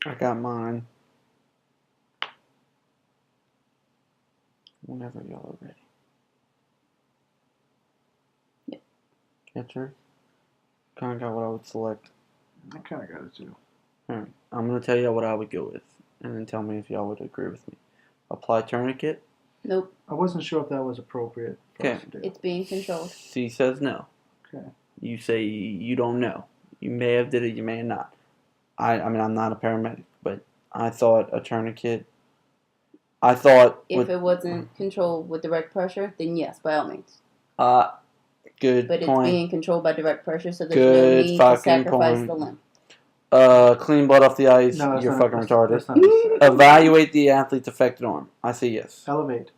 I got mine. Whenever y'all are ready. Yep. Get yours? Kind of got what I would select. I kind of got it too. Alright, I'm going to tell you what I would go with, and then tell me if y'all would agree with me. Apply tourniquet. Nope. I wasn't sure if that was appropriate for us to do. It's being controlled. C says no. Okay. You say you don't know. You may have did it, you may have not. I mean, I'm not a paramedic, but I thought a tourniquet. I thought If it wasn't controlled with direct pressure, then yes, by all means. Good But point. it's being controlled by direct pressure, so there's Good no need to fucking sacrifice point. the limb. Clean blood off the ice. No, that's You're not- fucking retarded. That's not necessary. Evaluate the athlete's affected arm. I say yes. Elevate.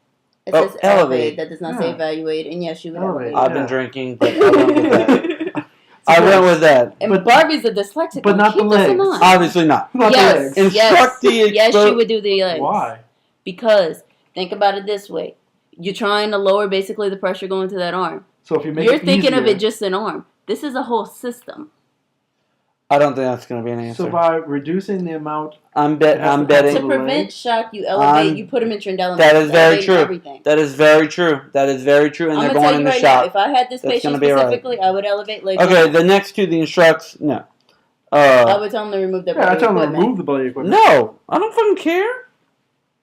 It Oh, says elevate. elevate. That does not say Yeah. evaluate, and yes, you would Elevate. elevate. I've been Yeah. drinking, but I went with that. I Yes. went with that. And But- Barbie's a dyslexic. but not Keep the this in legs. mind. Obviously not. Not Yes. the legs. Instruct the Yes, expo- she would do the legs. Why? Because think about it this way: you're trying to lower basically the pressure going to that arm. So if you make You're it thinking of easier- it just an arm. This is a whole system. I don't think that's going to be an answer. So by reducing the amount, I'm It has to betting. To the prevent legs? shock, you elevate. I'm- You put them in Trendelenburg. That is very elevating true. Everything. That is very true. That is very true, and I'm they're gonna going tell in you the right now. shop. If I had this That's patient gonna be all right. specifically, I would elevate legs. Okay, the next two, the instructs, no. I would tell them to remove their yeah, I bloody tell them to equipment. remove the bloody equipment. No, I don't fucking care.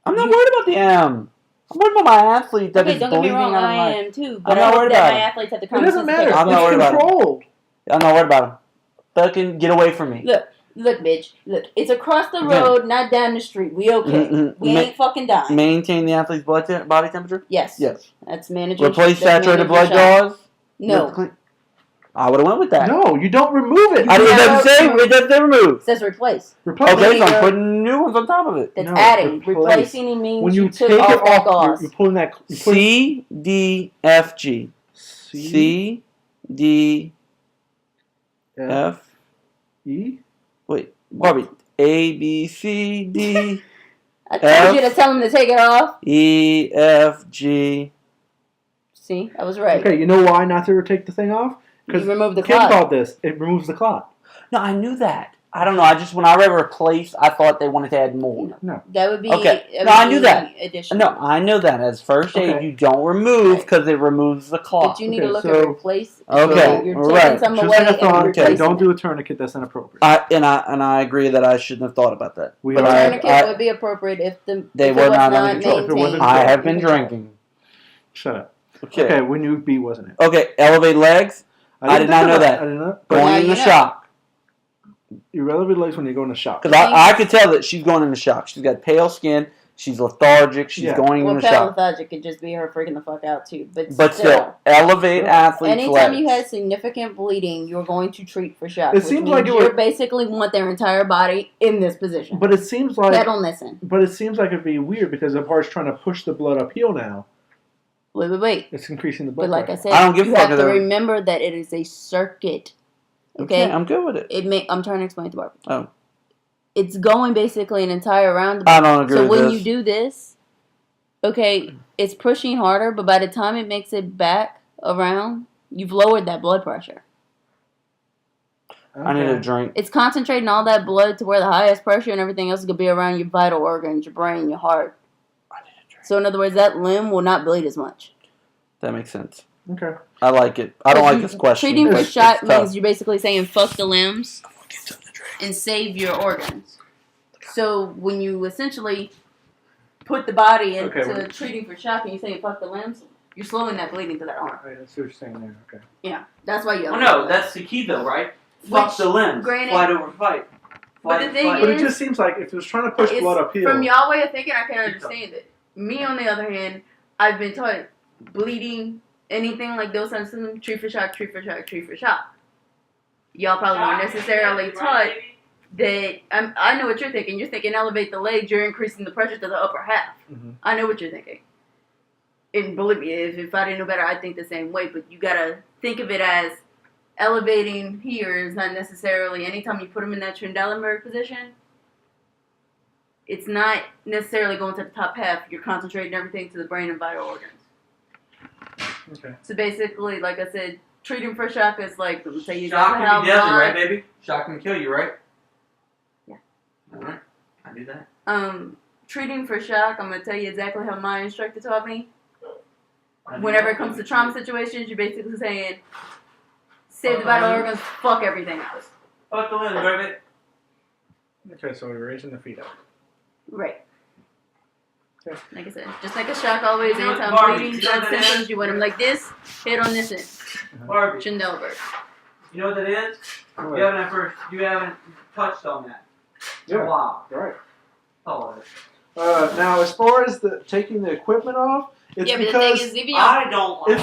I'm not worried about the M. I'm worried about my athlete that Okay, is don't get me bleeding wrong, out of I my... am too. But I'm I not hope worried that about my it. athletes have the It common doesn't sense to matter. take I'm it. not It's worried about it. controlled. I'm not worried about him. Fucking get away from me. Look, bitch. Look, it's across the Okay. road, not down the street. We okay. Mm-mm. We ain't fucking dying. Maintain the athlete's body temperature? Yes. Yes. That's managing. Replace that's saturated managing blood shock. draws? No. I would have went with that. No, you don't remove it. I You didn't never say remove- it doesn't say remove. It says replace. Replace Okay, so it. I'm putting new ones on top of it. That's No, adding. replace. Replacing means When you took take off it that off, gauze. you're pulling that. C, D, F, G. C, D, F. E. Wait, Bobby. A, B, C, D, I told you to tell him to take it off. E, F, G. See, I was right. Okay, you know why not to take the thing off? Because You remove the Kim clot. called this. It removes the clot. No, I knew that. I don't know. I just when I read replace, I thought they wanted to add more. No. That would be Okay. that No, would I knew be that. Additional. No, I know that as first aid, Okay. you don't remove Right. because it removes the cloth. But you need Okay, to look so- at replace. Okay, You're right. taking some Just away like a and thought. replacing Don't it. do a tourniquet. That's inappropriate. I agree that I shouldn't have thought about that. We But are- A I, tourniquet would be appropriate if the They if were it was not under not control. If it wasn't maintained. I have in been control. drinking. Shut up. Okay. Okay, we knew B wasn't it. Okay, elevate legs. I did not know that. I did not. But now Going in you the know. shock. You elevate legs when you go in the shock. Because I could tell that she's going in the shock. She's got pale skin. She's lethargic. She's Yeah. going in Well, the shock. lethargic could just be her freaking the fuck out too. But still, elevate athletes' anytime legs. you had significant bleeding, you're going to treat for shock. It which seems means like it you would- basically want their entire body in this position. But it seems like That don't listen. it'd be weird because the part's trying to push the blood uphill now. Wait. It's increasing the blood But like I pressure. said, I don't give a you fuck have to about it. remember that it is a circuit. Okay, I'm good with it. I'm trying to explain it to Barbara. Oh. It's going basically an entire roundabout. I don't agree So with when this. you do this, okay, it's pushing harder, but by the time it makes it back around, you've lowered that blood pressure. I need a drink. It's concentrating all that blood to where the highest pressure and everything else is going to be around your vital organs, your brain, your heart. I need a drink. So in other words, that limb will not bleed as much. That makes sense. Okay. I like it. I don't like this question. Treating for It's shock tough. means you're basically saying fuck the limbs and save your organs. So when you essentially put the body into Okay. treating for shock and you say fuck the limbs, you're slowing that bleeding to that arm. Right, that's what you're saying there. Okay. Yeah, that's why you. Well, no, that's the key though, right? Fuck the limbs. granted- Flight over fight. But the Fight, thing fight. But is- it just seems like if it was trying to push It's- blood uphill. From y'all way of thinking, I can understand it. Me, on the other hand, I've been taught bleeding, anything like those kinds of symptoms, treat for shock, treat for shock, treat for shock. Y'all probably weren't necessarily taught that. I know what you're thinking. You're thinking elevate the legs, you're increasing the pressure to the upper half. Mhm. I know what you're thinking. And believe me, if I didn't know better, I'd think the same way. But you gotta think of it as elevating here is not necessarily anytime you put them in that Trendelenburg position. It's not necessarily going to the top half. You're concentrating everything to the brain and vital organs. Okay. So basically, like I said, treating for shock is like, let's say you Shock don't can have be deadly, one. right, baby? Shock can kill you, right? Yeah. Alright. I do that. Treating for shock, I'm gonna tell you exactly how my instructor taught me. Whenever it comes to trauma situations, you're basically saying, save the vital organs, fuck everything else. Fuck the limb, baby. Okay, so we're raising the feet up. Right. Okay. Like I said, just like a shock always, You know what, anytime Barbie, bleeding, you know blood what that symptoms, is? you want them like this, hit on this end. Barbie, Chindelberg. you know what that is? All You right. haven't touched on that. Yeah. Wow. Right. Oh, Now, as far as the taking the equipment off, it's Yeah, but the because thing is, if you I don't like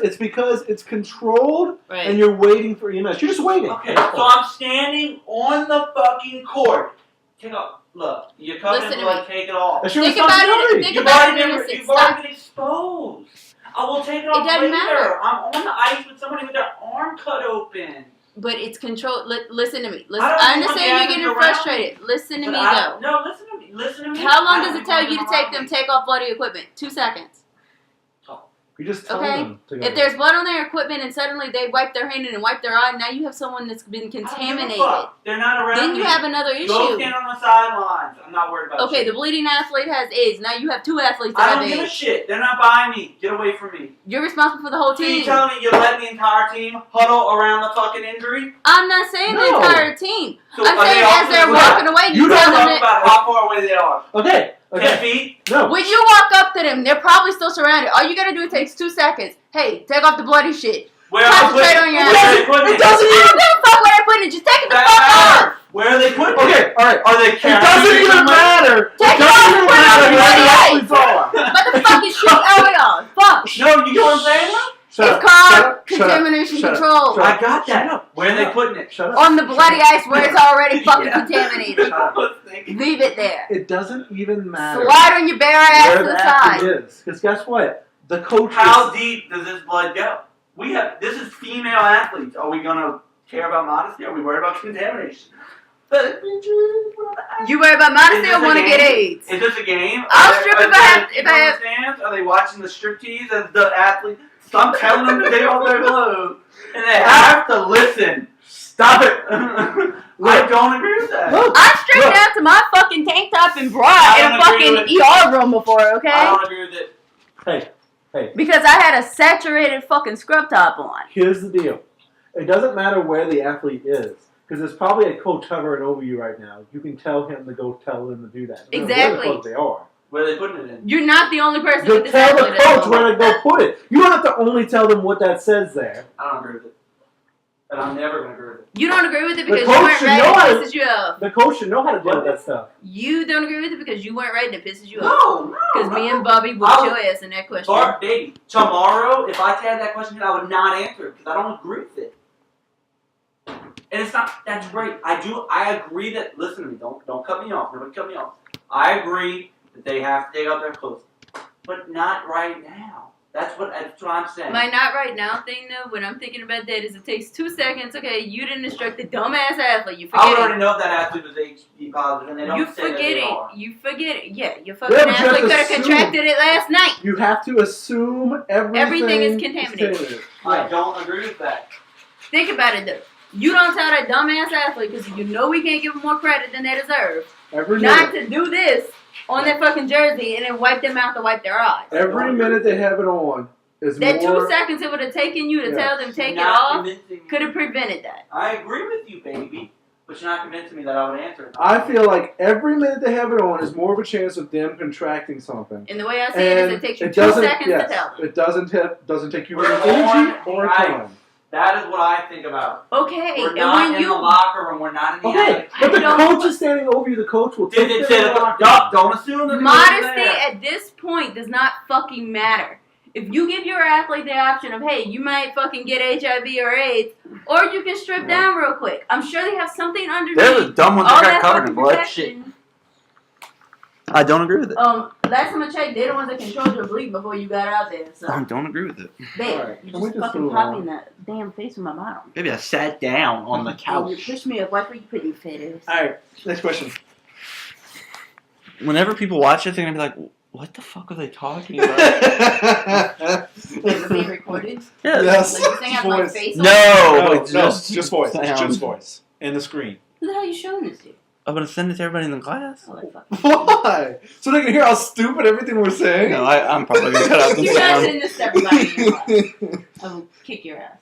it's because it's controlled right. and you're waiting for EMS. You're just waiting. Okay, so I'm standing on the fucking court. Take off. Look, you're covered Listen in to blood. Take it off. That's your Think about it. responsibility. Think You've about already it in been, a sense. you've Stop. already been exposed. I will take it off doesn't later. matter. I'm on the ice with somebody with their arm cut open. But it's controlled. Listen to me. Listen, I don't I want understand the you're athletes getting around frustrated. Listen to But me, I- though. No, listen to me. Listen to me. How long I does don't it tell want you to them take around them, me. take off bloody equipment? 2 seconds. You just tell Okay. them to go. If there's blood on their equipment and suddenly they wipe their hand and wipe their eye, now you have someone that's been I don't give a contaminated. fuck. They're not around Then me. you have another Go issue. stand on the sidelines. I'm not worried about Okay, shit. the bleeding athlete has AIDS. Now you have 2 athletes I that don't have give a AIDS. shit. They're not buying me. Get away from me. You're responsible for the whole So you team. telling me you let the entire team huddle around the fucking injury? I'm not saying the No. entire team. So I'm are they saying all as they're doing walking that? away, You you don't tell them Talk that. about how far away they are. Okay. 10 Okay. feet? No. When you walk up to them, they're probably still surrounded. All you gotta do, it takes 2 seconds. Hey, take off the bloody shit. Where are they Concentrate putting on your Where are they athletes. putting It it? doesn't I don't give a fuck where they're putting it. Just take it the That fuck off. matters. Where are they putting it? Okay. All right. Are they It carrying doesn't it even somewhere? matter. Take It it doesn't off even and put it on matter the where the bloody athletes are. Motherfucking shoot area. Fuck. No, you get what I'm saying? Shut It's up. called Shut up. contamination Shut up. control. Shut up. I got Shut that. up. Where are Shut they up. putting it? Shut up. On the bloody ice where it's already fucking Yeah. contaminated. I was thinking. Leave it there. It doesn't even matter Slide on your bare ass where to the the side. athlete is. Because guess what? The coach How is... deep does this blood go? This is female athletes. Are we gonna care about modesty? Are we worried about contamination? But You worry about modesty Is this or want to a get game? AIDS? Is this a game? I'll Are strip there- if I are have- there if I have- people in the stands? Are they watching the striptease as the athlete? So I'm telling them to take off their clothes, and they have to listen. Stop it. I don't agree with that. Look. I stripped Look. down to my fucking tank top and bra I in a don't agree fucking with- ER room before, I okay? don't agree with it. Hey, Because I had a saturated fucking scrub top on. here's the deal. It doesn't matter where the athlete is. Because there's probably a coach hovering over you right now. You can tell him to go tell them to do that. No matter Exactly. Where the fuck they are. Where are they putting it in? You're not the only person You'll with this tell the athlete coach at where to go put it. You don't have to only tell them what that says there. I don't agree with it. And I'm never going to agree with it. You don't agree with it The because you coach weren't should ready know and how it to- pisses you off. The coach should know how to deal with that stuff. You don't agree with it because you weren't ready and it pisses you off. No. Because me and Bobby I whooped would- your ass in that question. Bart, baby, tomorrow, if I had that question, I would not answer it because I don't agree with it. And it's not, that's great. I agree that, listen to me, don't cut me off. Nobody cut me off. I agree that they have to take out their clothes. But not right now. That's what I'm saying. My not right now thing though, when I'm thinking about that, is it takes 2 seconds. Okay, you didn't instruct the dumbass athlete. You I would forget already it. know if that athlete was HIV positive, and they don't You say that forget they it. are. You forget it. Yeah, your fucking Yeah, but you have athlete to could have assume. contracted it last night. You have to assume Everything is contaminated. I Yeah. don't agree with that. Think about it though. You don't tell that dumbass athlete because you know we can't give them more credit than they deserve. Every Not minute. to do this on their fucking jersey and then wipe their mouth to wipe their eyes. Every minute they have it on is That more. 2 seconds it would have taken you to Yeah. tell them take it Not off convincing me. could have prevented that. I agree with you, baby. But you're not convincing me that I would answer it. I feel like every minute they have it on is more of a chance of them contracting something. And the way I see it is And it takes you it 2 doesn't. seconds Yes, to tell them. it doesn't take you We're any energy on or right. time. That is what I think about. Okay, We're and not when in you the locker room. We're not in the Okay, attic. but the I don't- coach is standing over you. The coach will Did take it them say in the the locker room. don't assume that modesty there. at this point does not fucking matter. If you give your athlete the option of, hey, you might fucking get HIV or AIDS, or you can strip down real quick. I'm sure they have something underneath. They're the dumb ones all that got that covered fucking in blood. protection. Shit. I don't agree with it. Last time I checked, they're the ones that controlled your bleed before you got out there. So, I don't agree with it. babe, Alright, you can we just just fucking move popped on? in that damn face with my bottom. Maybe I sat down on the And you couch. pushed me up. Why were you putting your fat ass? Alright, next question. Whenever people watch this, they're gonna be like, "What the fuck are they talking about?" Is it being recorded? Yes. Like you saying I have my Voice. face on? No, No, it's no, just just voice. It's sound. just voice. And the screen. Who the hell are you showing this to? I'm gonna send it to everybody in the class. Oh, like, fuck. Why? So they can hear how stupid everything we're saying? No, I'm probably gonna cut out the You're not sound. sending this to everybody in your class. I will kick your ass.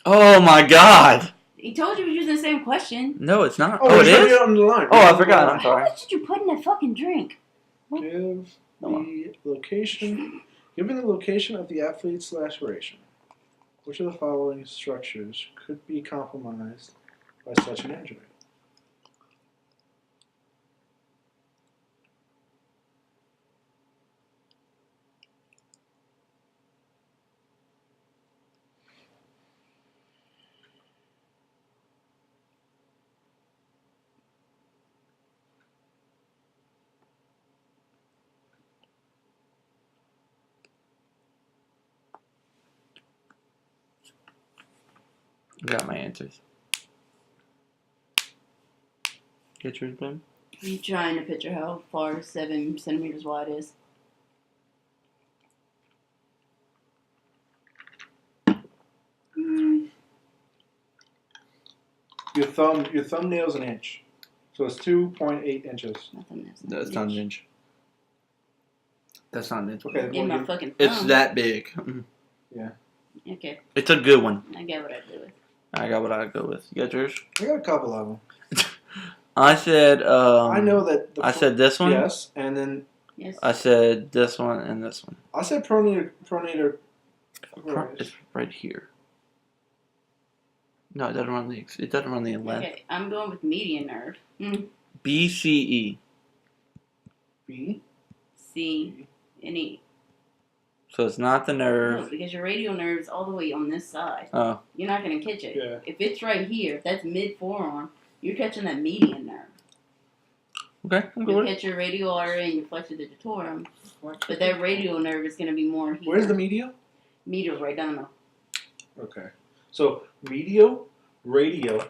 Oh my god! He told you he was using the same question. No, it's not. Oh, Oh, it he's is. on the line. Oh, I forgot. I'm How sorry. much did you put in that fucking drink? Give the location. Given the location of the athlete's laceration, which of the following structures could be compromised by such an injury? Got my answers. Get yours, babe. I'm trying to picture how far 7 centimeters wide is. Your thumbnail's an inch, so it's 2.8 inches. Nothing else. That's not an inch. That's not an inch. Okay. In my fucking thumb. It's that big. Okay, It's a good one. I get what I do with. I got what I go with. You got yours? I got a couple of them. I said. I know that. I said this one. Yes, and then Yes. I said this one and this one. I said pronator. It's right here. No, it doesn't run the. It doesn't run the length. Okay, I'm going with median nerve. BCE. B. C and E. So it's not the No, nerve. because your radial nerve is all the way on this side. Oh. You're not going to catch it. Yeah. If it's right here, if that's mid forearm, you're catching that median nerve. Okay, I'm good You'll with it. catch your radial artery and your flexor digitorum, but that radial nerve is going to be more here. Where's the medial? medial right down the middle? Okay. So medial, radial,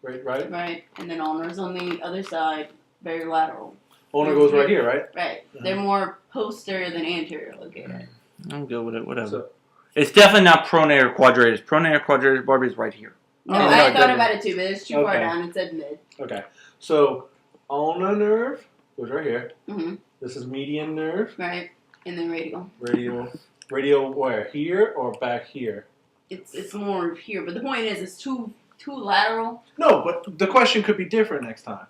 right? Right, and then ulnar's on the other side, very lateral. Ulnar goes right here, right? Right, they're more posterior than anterior located. I'm good with it. Whatever. So, It's definitely not pronator quadratus. Pronator quadratus, Barbie, is right here. No, Oh, I no, thought definitely. about it too, but it's too far Okay. down. It said mid. okay. So ulnar nerve goes right here. Mm-hmm. This is median nerve. Right, and then radial. Radial where? Here or back here? It's more here, but the point is, it's too lateral. No, but the question could be different next time.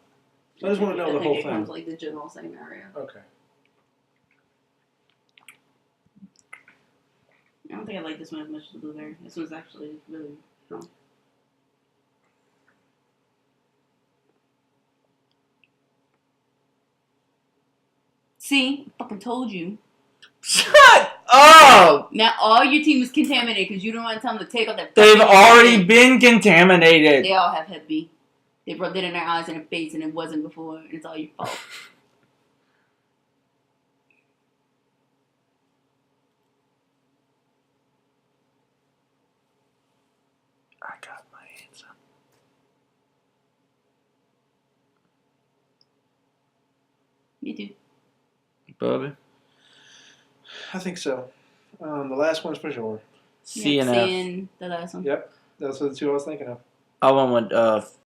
I just want to know the I whole think it comes thing. like the general same area. Okay. I don't think I like this one as much as the blueberry. This one's actually really strong. See, I fucking told you. Shut up! Now all your team is contaminated because you don't want to tell them to take off that. They've fucking already shit. been contaminated. They all have Hep B. They rubbed it in their eyes and their face, and it wasn't before, and it's all your fault. I got my answer. You do. Bubby. I think so. The last one's for sure. C and F. C and the last one. Yep. That's what the two I was thinking of. I went with